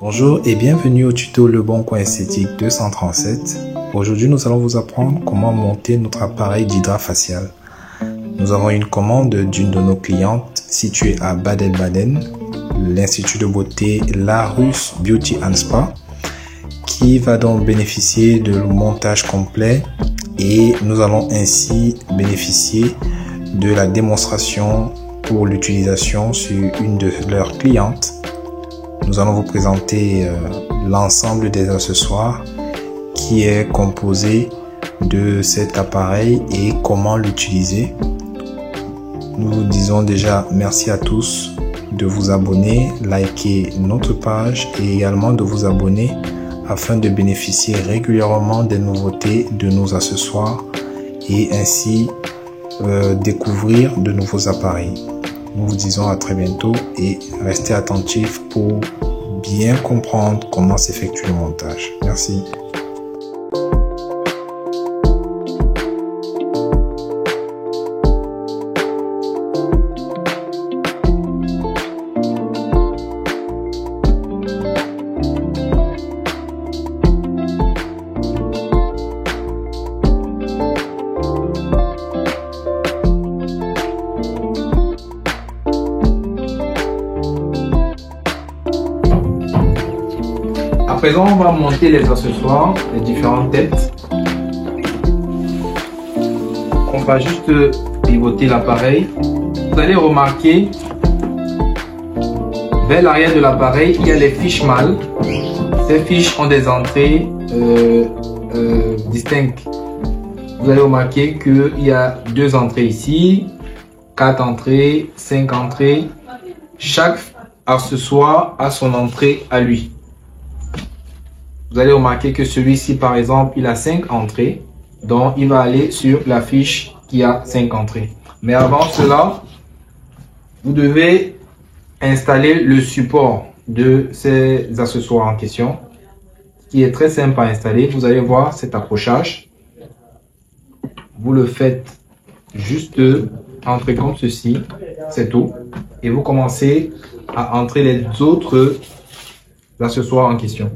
Bonjour et bienvenue au tuto Le Bon Coin Esthétique 237. Aujourd'hui, nous allons vous apprendre comment monter notre appareil d'hydrafacial. Nous avons une commande d'une de nos clientes située à Baden-Baden, l'Institut de beauté Larus Beauty and Spa, qui va donc bénéficier de montage complet et nous allons ainsi bénéficier de la démonstration pour l'utilisation sur une de leurs clientes. Nous allons vous présenter l'ensemble des accessoires qui est composé de cet appareil et comment l'utiliser. Nous vous disons déjà merci à tous de vous abonner, liker notre page et également de vous abonner afin de bénéficier régulièrement des nouveautés de nos accessoires et ainsi découvrir de nouveaux appareils. Nous vous disons à très bientôt et restez attentifs pour bien comprendre comment s'effectue le montage. Merci. À présent, on va monter les accessoires, les différentes têtes. On va juste pivoter l'appareil. Vous allez remarquer, vers l'arrière de l'appareil, il y a les fiches mâles. Ces fiches ont des entrées distinctes. Vous allez remarquer qu'il y a 2 entrées ici, 4 entrées, 5 entrées. Chaque accessoire a son entrée à lui. Vous allez remarquer que celui-ci, par exemple, il a 5 entrées. Donc, il va aller sur la fiche qui a 5 entrées. Mais avant cela, vous devez installer le support de ces accessoires en question, qui est très simple à installer. Vous allez voir cet accrochage. Vous le faites juste entrer comme ceci, c'est tout. Et vous commencez à entrer les autres accessoires en question.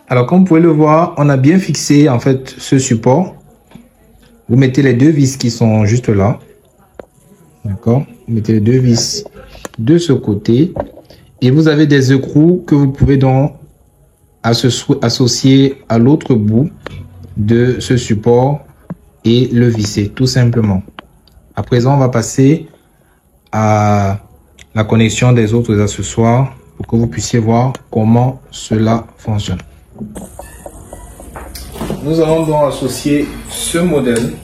Alors, comme vous pouvez le voir, on a bien fixé en fait ce support. Vous mettez les 2 vis qui sont juste là. D'accord? Vous mettez les 2 vis de ce côté. Et vous avez des écrous que vous pouvez donc associer à l'autre bout de ce support et le visser tout simplement. À présent, on va passer à la connexion des autres accessoires pour que vous puissiez voir comment cela fonctionne. Nous allons donc associer ce modèle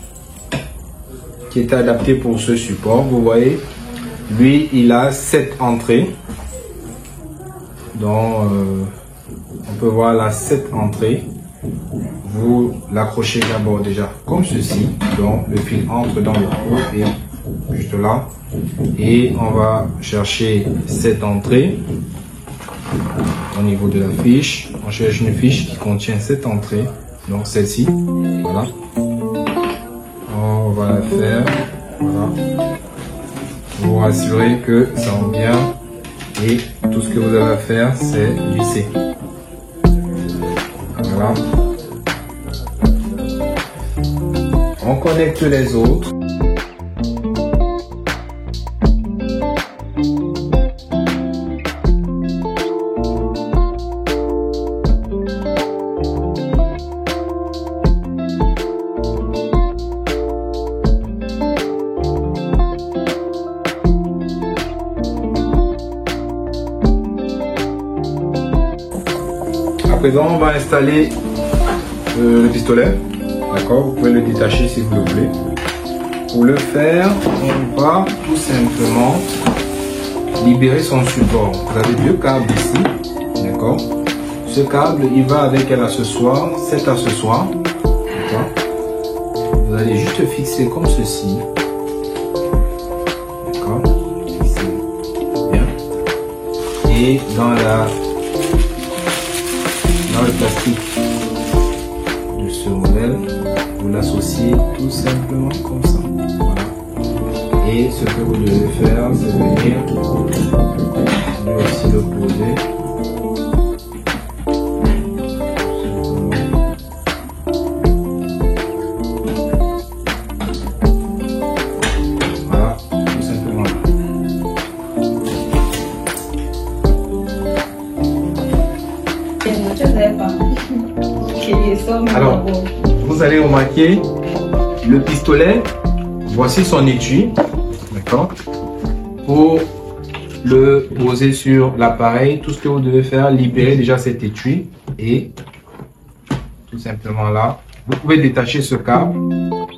qui est adapté pour ce support. Vous voyez, lui, il a 7 entrées. Donc, on peut voir là 7 entrées. Vous l'accrochez d'abord déjà comme ceci. Donc, le fil entre dans le trou et juste là. Et on va chercher cette entrée au niveau de la fiche. On cherche une fiche qui contient 7 entrées. Donc celle-ci, voilà. On va la faire, voilà. Vous rassurez que ça rend bien et tout ce que vous avez à faire, c'est visser. Voilà. On connecte les autres. À présent, on va installer le pistolet. D'accord, vous pouvez le détacher si vous le voulez. Pour le faire, on va tout simplement libérer son support. Vous avez 2 câbles ici. D'accord. ce câble, il va avec un accessoire, cet accessoire. D'accord. Vous allez juste fixer comme ceci. D'accord. Fixez bien. Et dans le plastique de ce modèle, vous l'associez tout simplement comme ça. Voilà. Et ce que vous devez faire, c'est venir lui aussi le poser. Voilà, tout simplement. Alors, vous allez remarquer le pistolet, voici son étui, d'accord. Pour le poser sur l'appareil, tout ce que vous devez faire, libérer déjà cet étui et tout simplement là, vous pouvez détacher ce câble.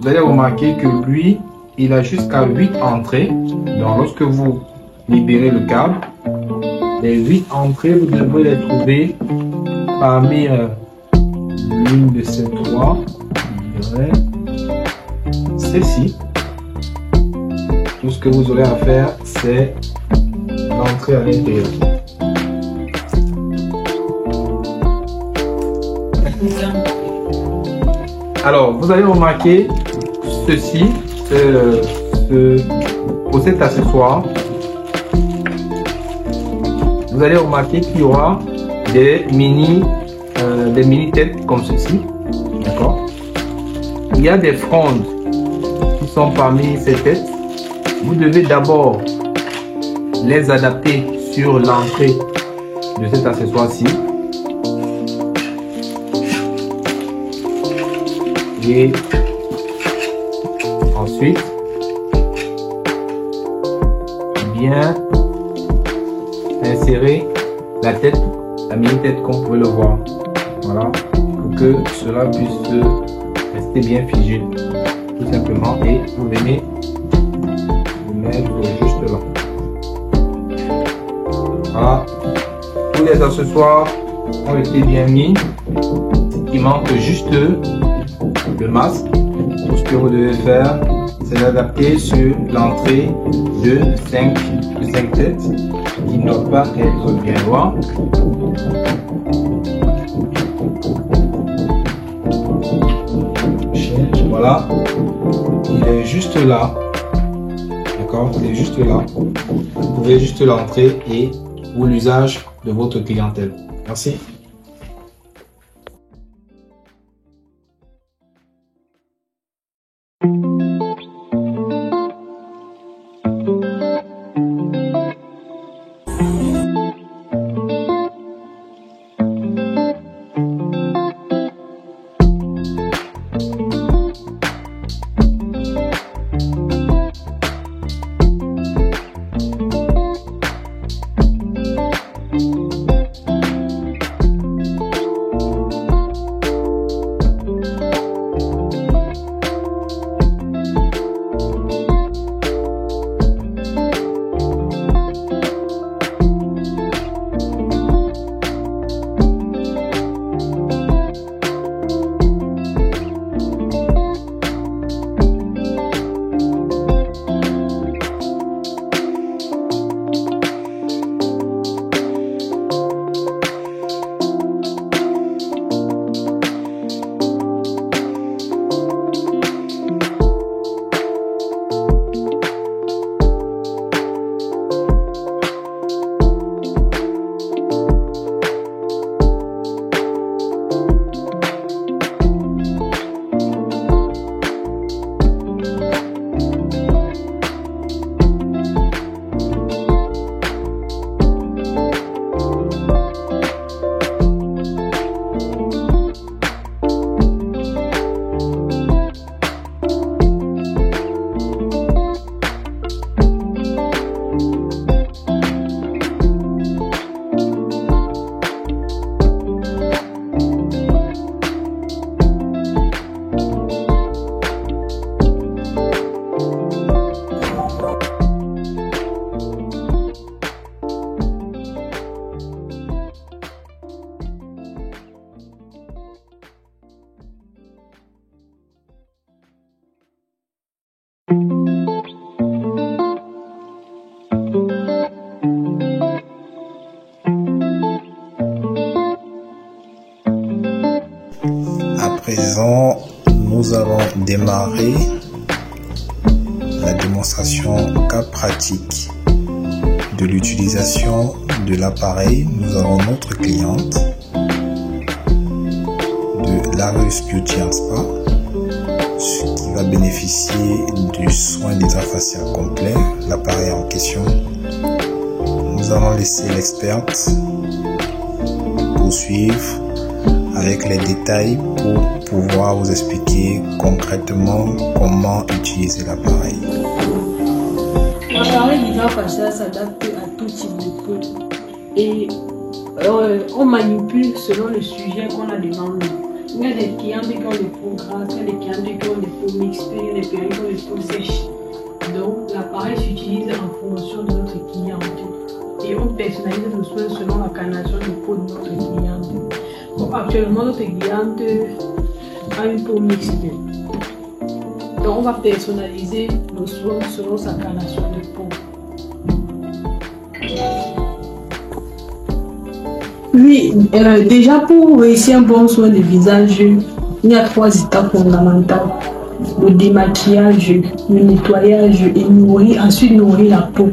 Vous allez remarquer que lui, il a jusqu'à 8 entrées. Donc lorsque vous libérez le câble, les 8 entrées, vous devrez les trouver parmi l'une de ces 3, celle-ci. Tout ce que vous aurez à faire, c'est l'entrée à l'intérieur. Alors, vous allez remarquer ceci, pour cet accessoire. Vous allez remarquer qu'il y aura des mini têtes comme ceci, d'accord. Il y a des frondes qui sont parmi ces têtes. Vous devez d'abord les adapter sur l'entrée de cet accessoire-ci. Et ensuite, bien insérer la tête, la mini-tête comme vous pouvez le voir. Voilà, pour que cela puisse rester bien figé, tout simplement. Et vous venez vous mettre juste là. Voilà, tous les accessoires ont été bien mis. Il manque juste le masque. Tout ce que vous devez faire, c'est d'adapter sur l'entrée de 5 têtes qui ne doivent pas être bien loin. Voilà, il est juste là. D'accord, il est juste là. Vous pouvez juste l'entrer et pour l'usage de votre clientèle. Merci. présent, nous allons démarrer la démonstration cas pratique de l'utilisation de l'appareil. Nous avons notre cliente de Larus Beauty & Spa qui va bénéficier du soin d'hydrafacial complet, l'appareil en question. Nous allons laisser l'experte poursuivre avec les détails pour pouvoir vous expliquer concrètement comment utiliser l'appareil. L'appareil d'hydrafacial s'adapte à tout type de peau et on manipule selon le sujet qu'on a devant nous. Il y a des clients qui ont des peaux grasses, il y a des clients qui ont des peaux mixtes, il y a des clients qui ont des peaux sèches. Donc l'appareil s'utilise en fonction de notre cliente et on personnalise nos soins selon la carnation de peau de notre cliente. Bon, actuellement, notre cliente a une peau mixte. Donc on va personnaliser nos soins selon sa carnation de peau. Oui, déjà pour réussir un bon soin de visage, il y a 3 étapes fondamentales. Le démaquillage, le nettoyage et ensuite nourrir la peau.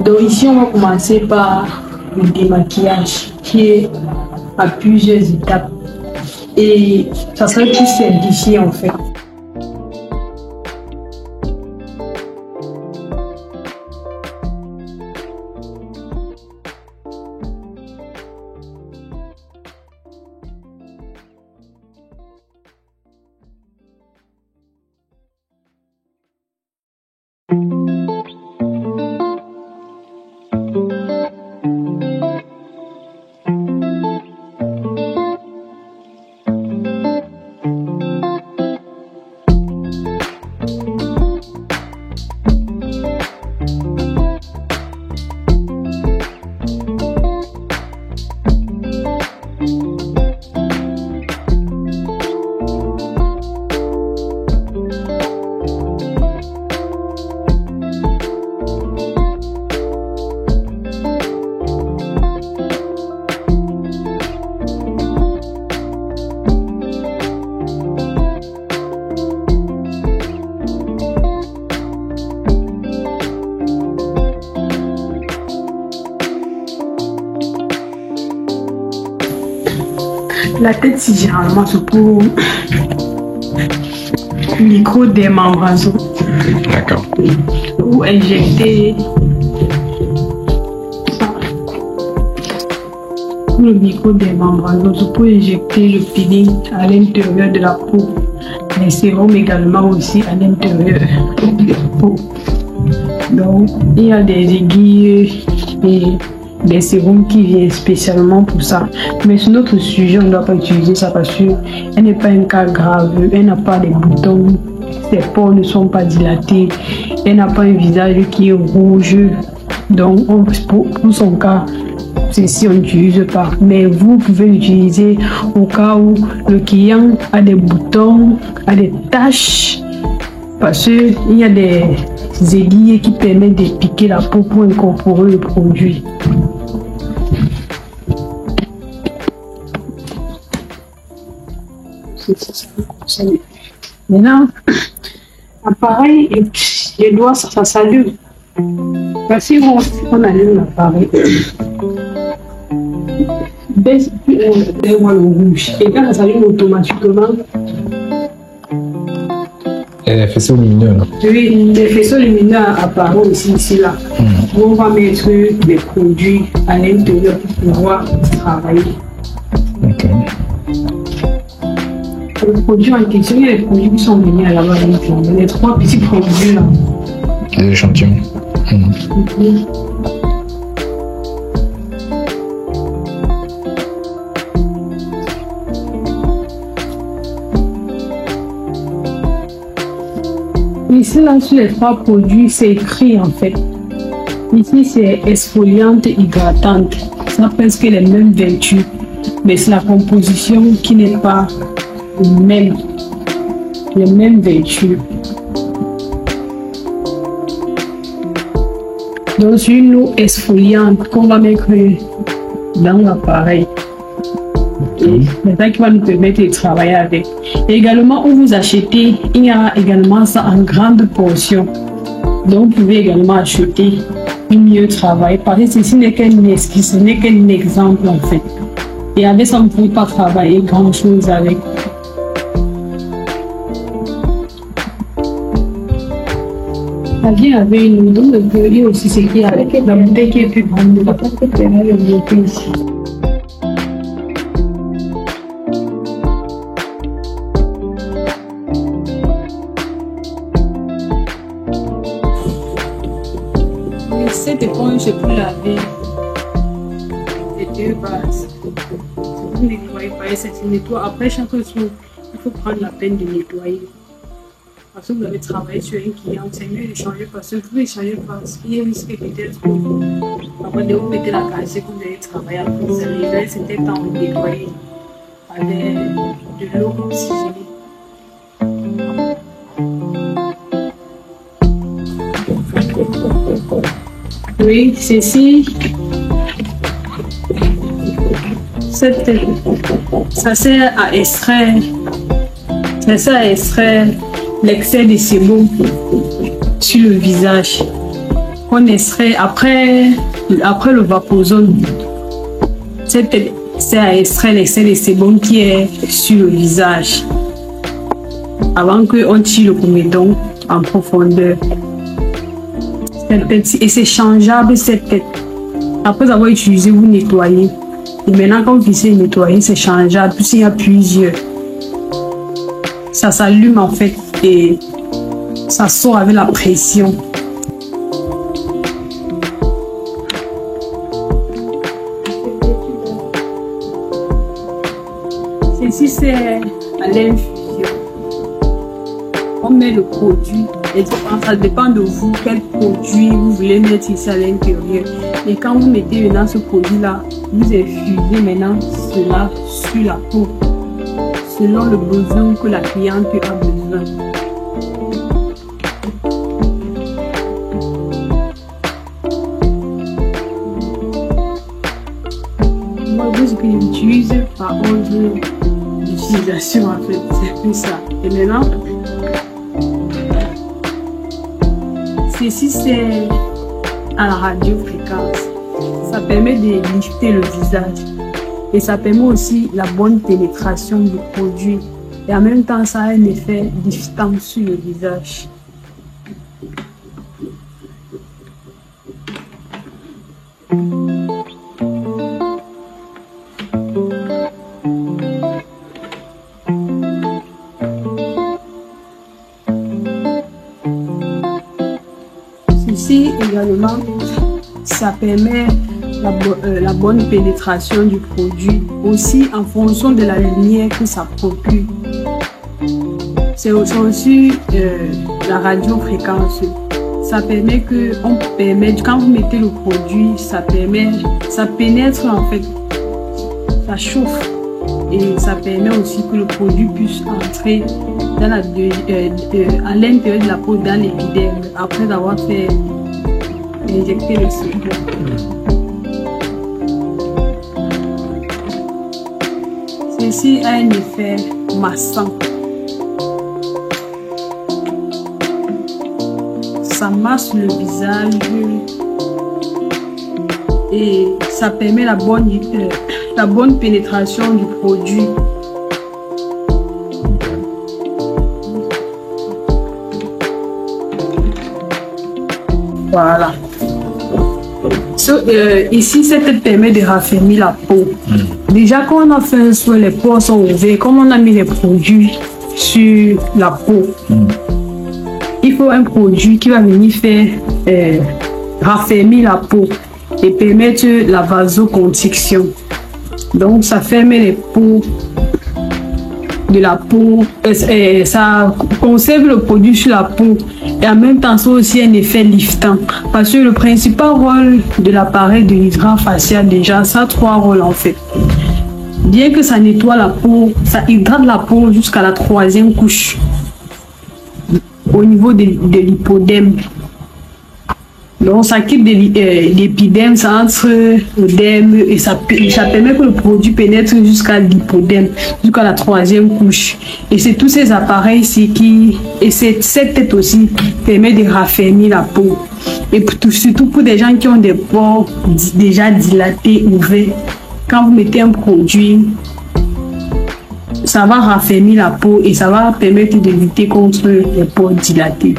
Donc ici on va commencer par le démaquillage qui est à plusieurs étapes et ça serait plus simplifié en fait. La tête, c'est généralement pour micro-démembration. D'accord. Ou injecter le micro-démembration pour injecter le peeling à l'intérieur de la peau. Les sérums également aussi à l'intérieur de la peau. Donc, il y a des aiguilles et des sérums qui viennent spécialement pour ça. Mais sur notre sujet, on ne doit pas utiliser ça parce qu'elle n'est pas un cas grave, elle n'a pas de boutons, ses pores ne sont pas dilatés, elle n'a pas un visage qui est rouge. Donc, pour son cas, ceci on n'utilise pas. Mais vous pouvez l'utiliser au cas où le client a des boutons, a des taches, parce qu'il y a des aiguilles qui permettent de piquer la peau pour incorporer le produit. Maintenant, l'appareil, les doigts, ça s'allume. Parce qu'on allume l'appareil, baisse le rouge. Et quand ça s'allume automatiquement, les faisceaux lumineux, non? Oui, les faisceaux lumineux apparaissent ici, là. On va mettre des produits à l'intérieur pour pouvoir travailler. Ok. Les produits en question, il y a les produits qui sont venus à la base. Les 3 petits produits là. Les échantillons. Ici, là, sur les 3 produits, c'est écrit en fait. Ici, c'est exfoliante hydratante. Ça a presque les mêmes vertus, mais c'est la composition qui n'est pas même. Les mêmes vertus. Donc, une eau exfoliante qu'on va mettre dans l'appareil. C'est ça qui va nous permettre de travailler avec. Et également, où vous achetez, il y a également ça en grande portion. Donc, vous pouvez également acheter pour mieux travailler. Parce que ceci n'est qu'un esquisse, ce n'est qu'un exemple en fait. Et avec ça, vous ne pouvez pas travailler grand chose avec. Ça vient avec une donc le bouteille aussi, c'est qui avec la bouteille qui est plus grande de la porte, c'est là le bouteille ici. Cette éponge, c'est pour laver les deux bases. Vous nettoyez pas, ça se nettoie. Après chaque jour, il faut prendre la peine de nettoyer. Parce que vous avez travaillé sur un client, c'est mieux de changer parce que vous pouvez changer parce qu'il y a un risque peut-être que après de vous mettez la case que vous allez travailler après, vous allez c'était temps de nettoyer avec de l'eau oxygénée. Oui, ceci, ça sert à extraire, l'excès de sébum sur le visage. On extrait après le vaporizone. C'est à extraire l'excès de sébum qui est sur le visage avant qu'on tire le comédon en profondeur. Et c'est changeable cette tête. Après avoir utilisé, vous nettoyez. Et maintenant, quand vous finissez de nettoyer, c'est changeable. Puis il y a plusieurs. Ça s'allume en fait et ça sort avec la pression. Ceci c'est à l'infusion. On met le produit et ça dépend de vous quel produit vous voulez mettre ici à l'intérieur. Et quand vous mettez maintenant ce produit là, vous infusez maintenant cela sur la peau selon le besoin que la cliente a besoin. Moi, ce que j'utilise par ordre d'utilisation en fait, c'est plus ça. Et maintenant, ceci c'est à la radiofréquence. Ça permet de lifter le visage et ça permet aussi la bonne pénétration du produit et en même temps ça a un effet liftant sur le visage. Ceci également, ça permet la bonne pénétration du produit, aussi en fonction de la lumière que ça procure. C'est aussi la radiofréquence. Ça permet que, quand vous mettez le produit, ça pénètre en fait, ça chauffe et ça permet aussi que le produit puisse entrer dans à l'intérieur de la peau, dans l'épiderme, après avoir fait injecter le sébum. Ceci a un effet massant. Ça masse le visage et ça permet la bonne pénétration du produit. Voilà. Ici, cette permet de raffermir la peau. Déjà, quand on a fait un soin, les pores sont ouverts. Comme on a mis les produits sur la peau, il faut un produit qui va venir faire raffermir la peau et permettre la vasoconstriction. Donc, ça ferme les peaux de la peau, ça conserve le produit sur la peau et en même temps ça aussi un effet liftant parce que le principal rôle de l'appareil de l'hydrant facial, déjà ça a 3 rôles en fait. Bien que ça nettoie la peau, ça hydrate la peau jusqu'à la 3e couche au niveau de l'hypoderme. Donc, ça quitte l'épidème, ça entre l'œdème et ça permet que le produit pénètre jusqu'à l'hypodème, jusqu'à la 3e couche. Et c'est tous ces appareils ici et cette tête aussi permet de raffermir la peau. Et surtout pour des gens qui ont des pores déjà dilatés, ouverts, quand vous mettez un produit, ça va raffermir la peau et ça va permettre de lutter contre les pores dilatés.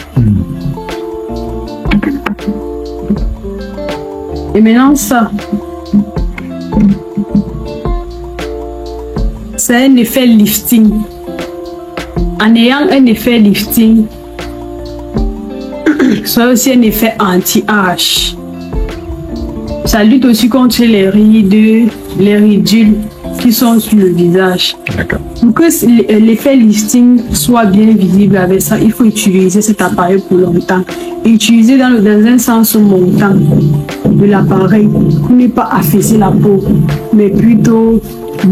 Et maintenant ça, c'est un effet lifting. En ayant un effet lifting, c'est aussi un effet anti-âge. Ça lutte aussi contre les rides, les ridules qui sont sur le visage. Pour que l'effet lifting soit bien visible avec ça, il faut utiliser cet appareil pour longtemps. Et utiliser dans un sens montant de l'appareil pour ne pas affaisser la peau, mais plutôt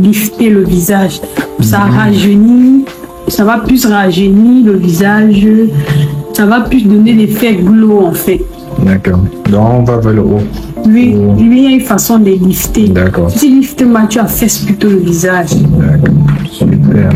lifter le visage. Ça rajeunit, ça va plus rajeunir le visage, ça va plus donner l'effet glow en fait. D'accord. Donc on va vers le haut. Oui, il y a une façon de lifter. D'accord. Si tu liftes mal, tu affaisses plutôt le visage. D'accord. Super.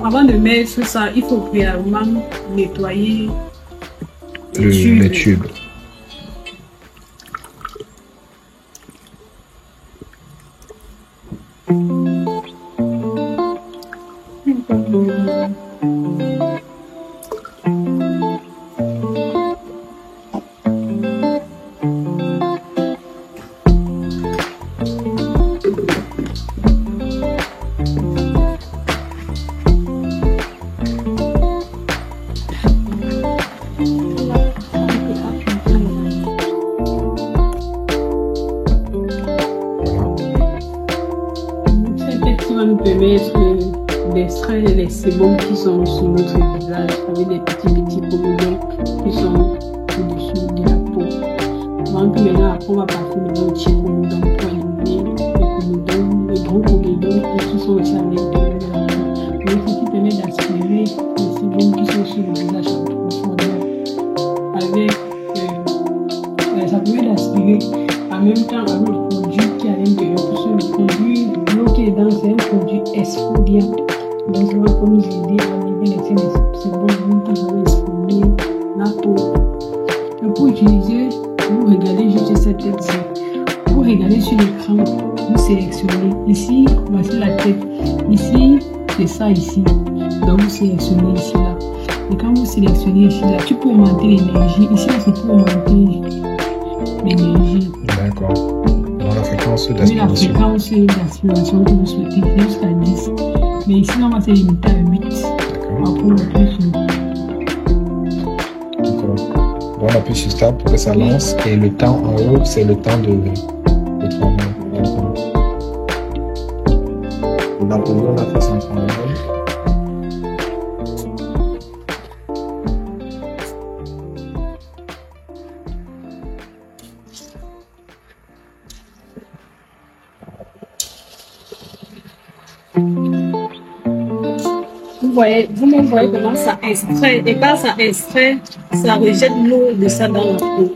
Avant de mettre ça, il faut préalablement nettoyer Les tubes. Nous permettre d'extraire les sébums qui sont sur notre visage avec des petits comodons qui sont au-dessus de la peau. Donc maintenant, on va passer au petit comodon pour éliminer les gros comodons qui sont aussi à l'intérieur de la peau. Mais ce qui permet d'aspirer les sébums qui sont sur le visage en profondeur. Ça permet d'aspirer en même temps avec le produit qui est à l'intérieur. Parce que le produit, l'eau qui est dedans, c'est un produit exfoliant. Donc ça va nous aider à enlever les sébums qui vont exfolier la peau. Et pour utiliser, vous regardez juste cette tête-ci. Vous regardez sur l'écran, vous sélectionnez. Ici, voici la tête. Ici, c'est ça ici. Donc vous sélectionnez ici là. Et quand vous sélectionnez ici là, tu peux augmenter l'énergie. Ici là, c'est pour augmenter l'énergie. D'accord. Dans la fréquence Oui, la d'aspiration. fréquence d'aspiration que vous souhaitez, c'est jusqu'à 10. Mais ici, on va se limiter à 8. D'accord. Après, on appuie sur D'accord. Donc on appuie sur start pour que ça lance et le temps en haut, c'est le temps de travail. D'accord. Napoléon a fait son travail. vous me voyez comment ça extrait. Et quand ça extrait, ça rejette l'eau de ça dans la peau.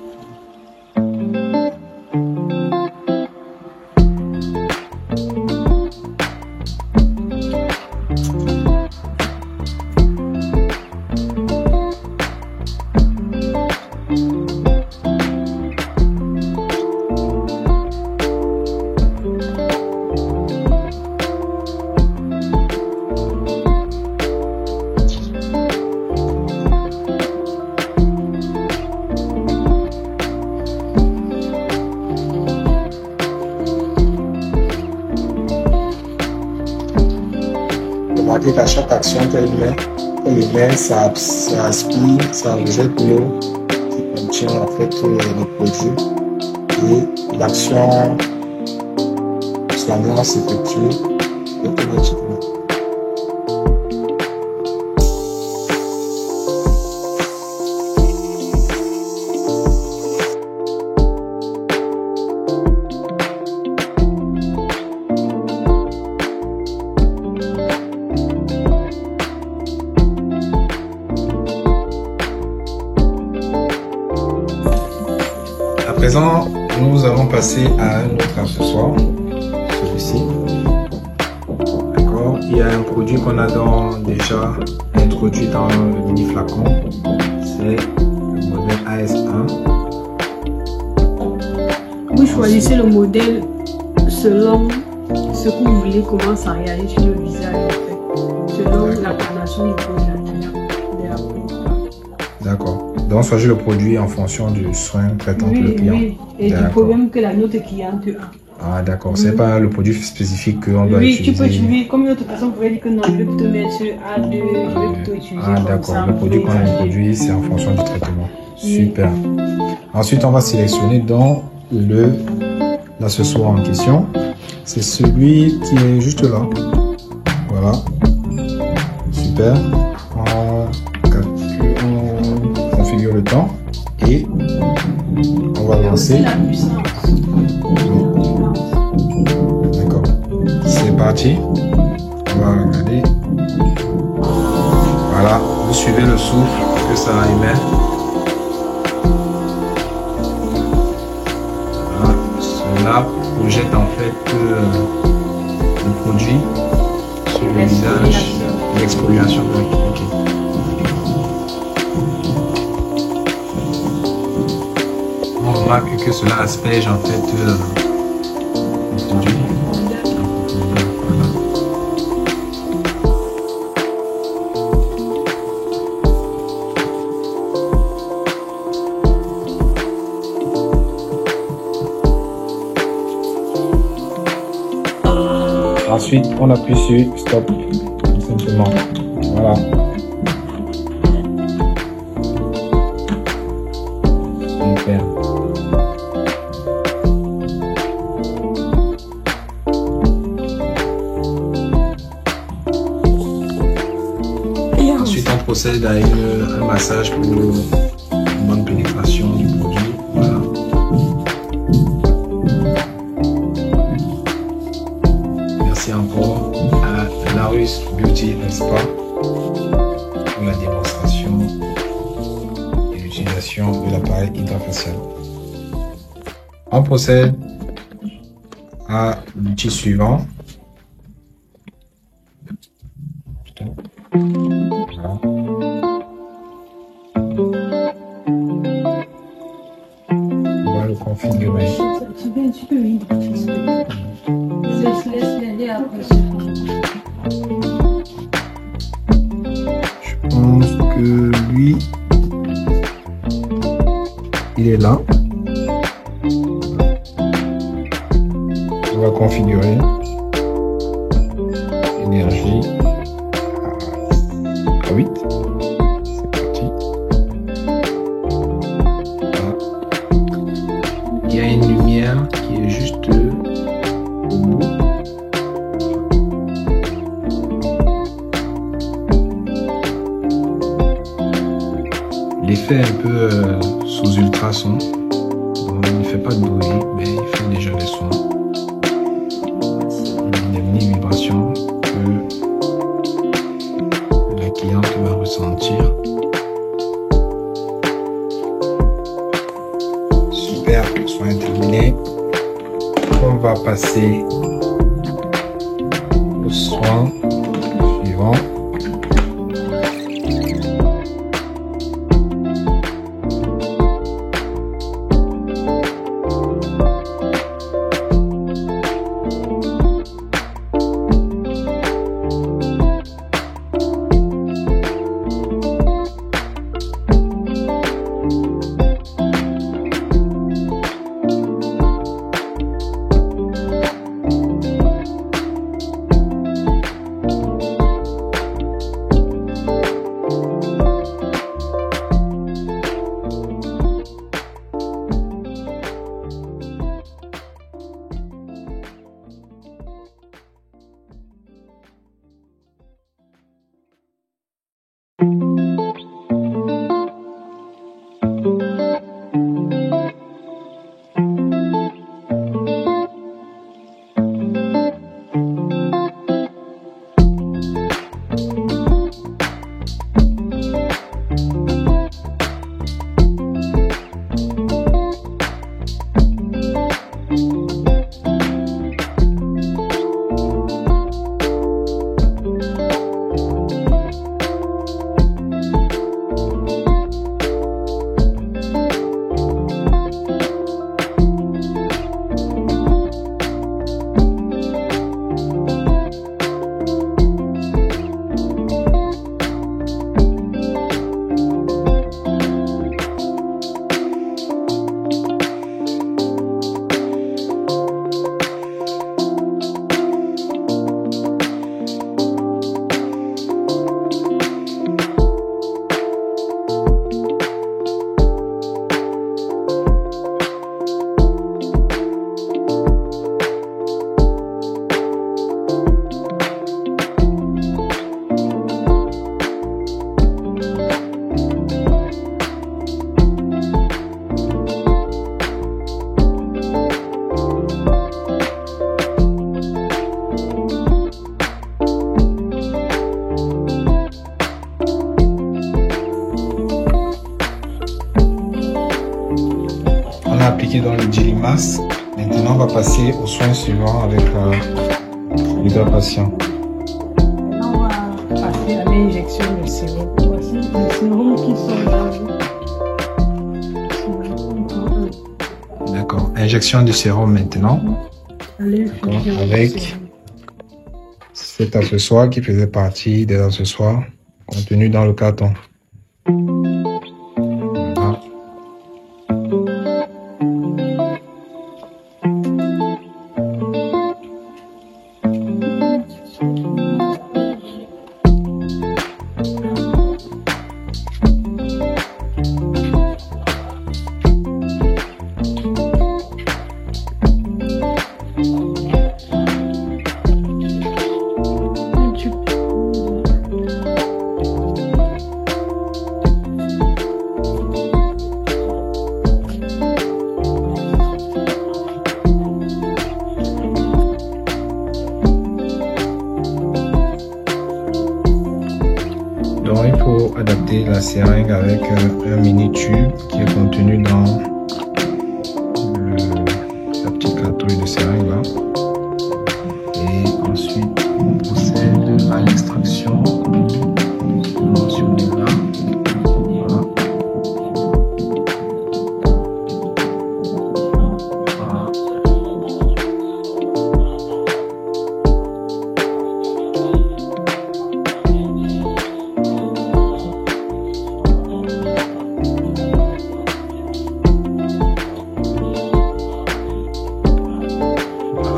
Remarquez qu'à chaque action qu'elle met, ça aspire, ça rejette l'eau qui contient en fait le produit. et l'action soignante s'effectue automatiquement. À présent, nous allons passer à un autre accessoire, celui-ci. D'accord. Il y a un produit qu'on a déjà introduit dans le mini flacon. C'est le modèle AS1. Vous choisissez le modèle selon ce que vous voulez, comment ça réagit sur le visage, en fait, selon la carnation du produit. D'accord. Donc, choisir le produit en fonction du soin traitant que le client. Oui, et du problème que la notre cliente a. Ah, d'accord. C'est pas le produit spécifique qu'on doit utiliser. Oui, tu peux utiliser, comme une autre personne pourrait dire que non, je vais plutôt mettre sur A2, je vais plutôt utiliser. Ah, d'accord. Le produit qu'on a introduit, c'est en fonction du traitement. Super. Ensuite, on va sélectionner dans l'accessoire en question. C'est celui qui est juste là. Voilà. Super. On configure le temps et on va lancer. D'accord. C'est parti. On va regarder. Voilà. Vous suivez le souffle que ça émet. Voilà. Cela projette en fait le produit sur le visage. L'exfoliation. Ok. On remarque que cela asperge en fait le produit. Voilà. Ensuite, on appuie sur stop, tout simplement. Voilà. Super. Ensuite, on procède à un massage pour une bonne pénétration du produit. Voilà. Merci encore à Larus Beauty & Spa pour la démonstration et l'utilisation de l'appareil hydrofacial. On procède à l'outil suivant. Voilà. On va le configurer. Tu peux Je pense que lui, il est là. On va configurer énergie à 8. C'est parti. Voilà. Il y a une lumière qui est juste au bout. L'effet un peu sous ultrason. Bon, il ne fait pas de bruit, mais il fait déjà des sons. Des mini vibrations que la cliente va ressentir. Super, soin terminé. On va passer au soin suivant. appliqué dans le Dilimas. Maintenant, on va passer aux soins suivants avec l'hydratation. Maintenant, on va passer à l'injection de sérum. Voici le sérum qui sont là. D'accord. Injection du sérum maintenant. Avec cet accessoire qui faisait partie des accessoires contenus dans le carton. Voilà. Donc il faut adapter la seringue avec un mini tube qui est contenu dans la petite cartouche de seringue là. Et ensuite on procède à l'extraction mentionnée là. Voilà. Voilà.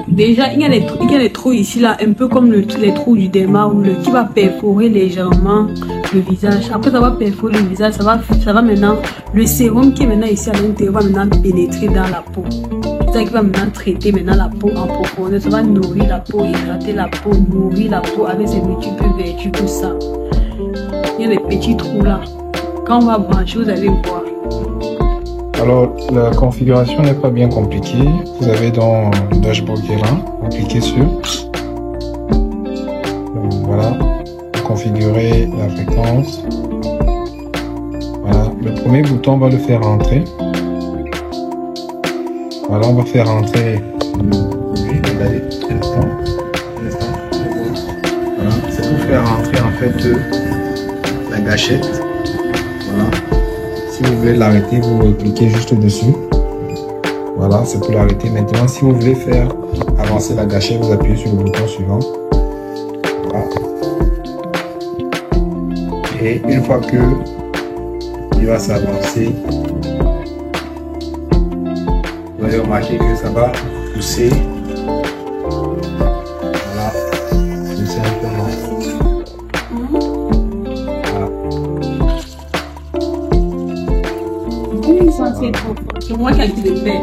Déjà, il y a des trous ici, là, un peu comme les trous du derma qui va perforer légèrement le visage. Après, ça va perforer le visage, ça va maintenant, le sérum qui est maintenant ici à l'intérieur va maintenant pénétrer dans la peau. C'est ça qui va maintenant traiter maintenant la peau en profondeur. Ça va nourrir la peau, hydrater la peau, nourrir la peau avec ses multiples vertus, tout ça. Il y a des petits trous là. Quand on va brancher, vous allez voir. Alors, la configuration n'est pas bien compliquée. Vous avez dans le dashboard qui est là, vous cliquez sur. Donc, voilà, vous configurez la fréquence. Voilà, le premier bouton, on va le faire rentrer. Voilà, on va faire rentrer. Regardez, un instant. Voilà, c'est pour faire rentrer en fait la gâchette. Voilà. Si vous voulez l'arrêter, vous cliquez juste dessus. Voilà, c'est pour l'arrêter. Maintenant, si vous voulez faire avancer la gâchette, vous appuyez sur le bouton suivant. Voilà. Et une fois que il va s'avancer, vous allez remarquer que ça va pousser. Voilà, pousser un peu moins. C'est moi qui ai le fait.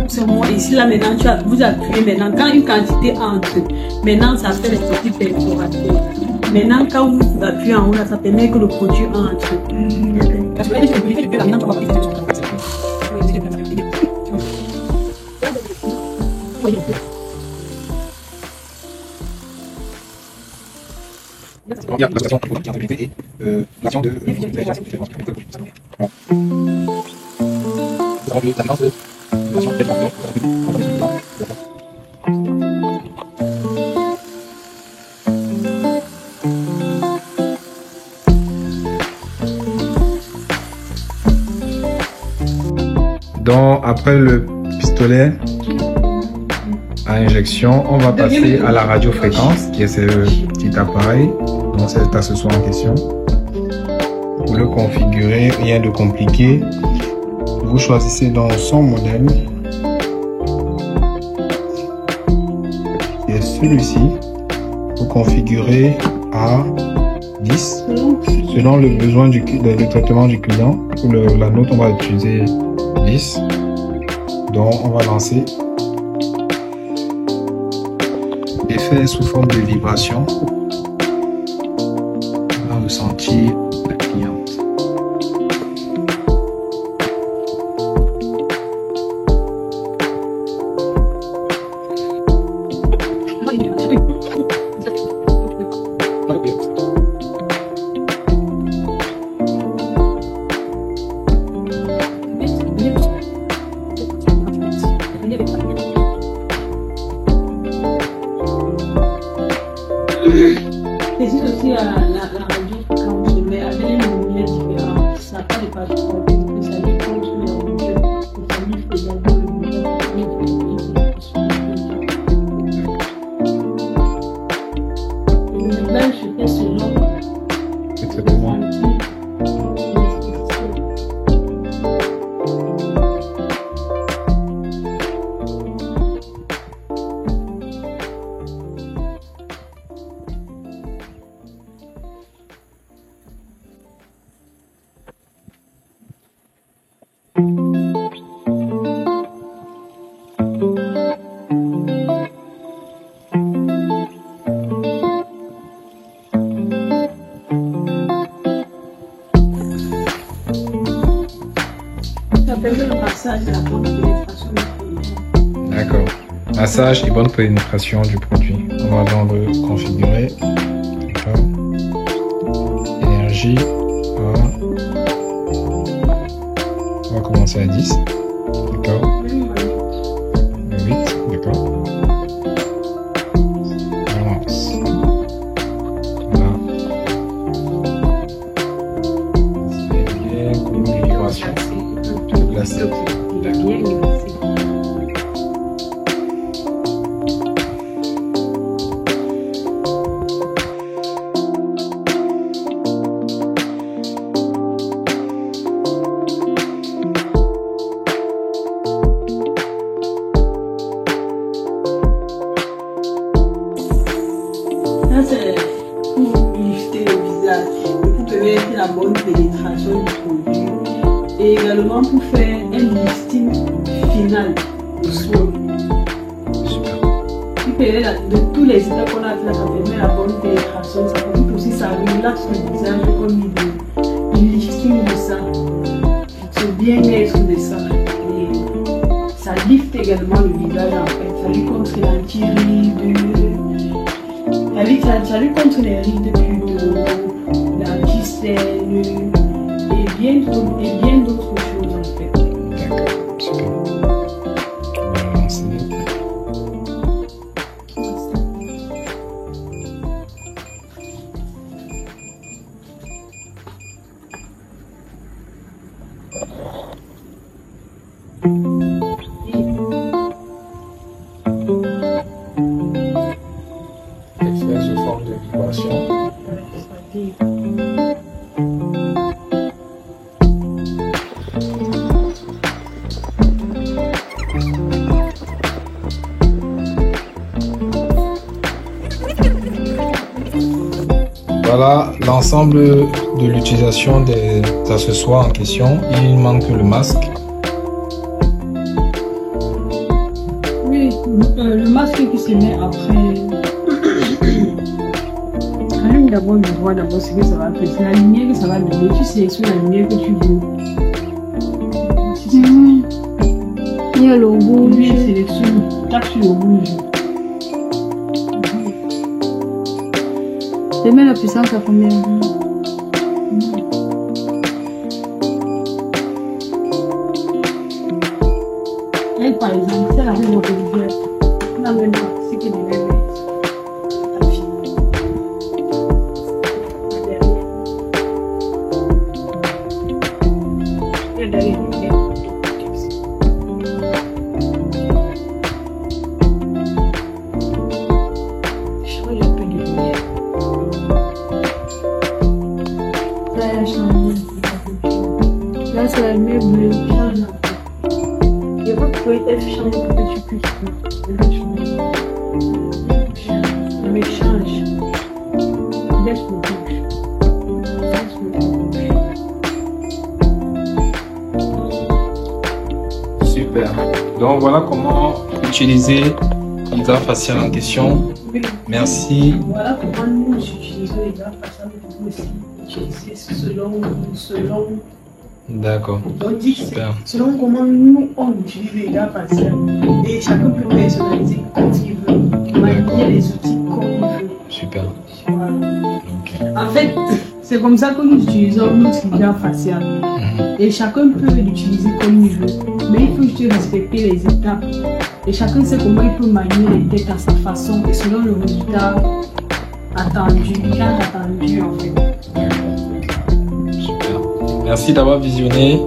C'est moi. Ici, là, maintenant, vous appuyez maintenant. Quand une quantité entre, maintenant, ça fait les petits perforations. Maintenant, quand vous appuyez en haut, là, ça permet que le produit entre. Donc, après le pistolet à injection, on va passer à la radiofréquence, qui est ce petit appareil, donc cet accessoire en question. Pour le configurer, rien de compliqué. Vous choisissez donc son modèle, qui est celui-ci. Vous configurez à 10 selon le besoin du traitement du client. Pour la note, on va utiliser 10. Donc, on va lancer. Effet sous forme de vibration. On va ressentir la cliente. C'est aussi la radio, quand je mets avec les lumières différentes, ça n'a pas de page, ça lui compte sur les lumières, ça lui fait également le mouvement. Même je fais selon. C'est très bien. Ça permet le passage de la bonne pénétration du produit. D'accord. Massage et bonne pénétration du produit. On va donc le configurer. D'accord. Énergie. Voilà. On va commencer à 10. D'accord. 8. D'accord. On lance. Voilà. C'est bien. Configuration. Placé. D'accord. Ça, c'est pour lifter le visage, pour permettre la bonne pénétration du produit et également pour faire un lifting final de soin. Qui permet de tous les états qu'on a fait, ça permet la bonne pénétration, ça permet aussi ça relaxe le visage comme du lifting de ça, ce bien-être de ça. Et ça lifte également le visage en fait, ça lui contre l'anti-ride. Ça lutte contre les rides plutôt, l'anti-scène et bien d'autres choses en fait. D'accord, super. On va lancer. Effet sous forme de vibration. Voilà l'ensemble de l'utilisation des accessoires en question. Il manque le masque. Oui, le masque qui se met après. Allume d'abord le voit d'abord ce que ça va faire. C'est la lumière que ça va donner. Tu sélectionnes la lumière que tu veux. Il y a le rouge. Oui, sélectionne. Tape sur le rouge. Je mets la puissance à combien? Elle, par exemple, c'est la même mobilisée. La même partie que les mêmes. Là, là, c'est la lumière bleue. Je veux que tu changes pour que tu puisses. Je me change. Laisse-moi bouger. Super. Donc voilà comment utiliser l'hydra facial en question. Merci. Voilà comment nous utilisons les gars faciales pour aussi utiliser selon. D'accord. Donc, dit Super. selon comment nous on utilise les gars faciales. Et chacun peut personnaliser comme il veut, manier les outils comme il veut. Super. Voilà. Ok. En fait, c'est comme ça que nous utilisons notre gars facial. Et chacun peut l'utiliser comme il veut. Mais il faut juste respecter les étapes. Et chacun sait comment il peut manier les têtes à sa façon et selon le résultat attendu, en fait. Super. Merci d'avoir visionné.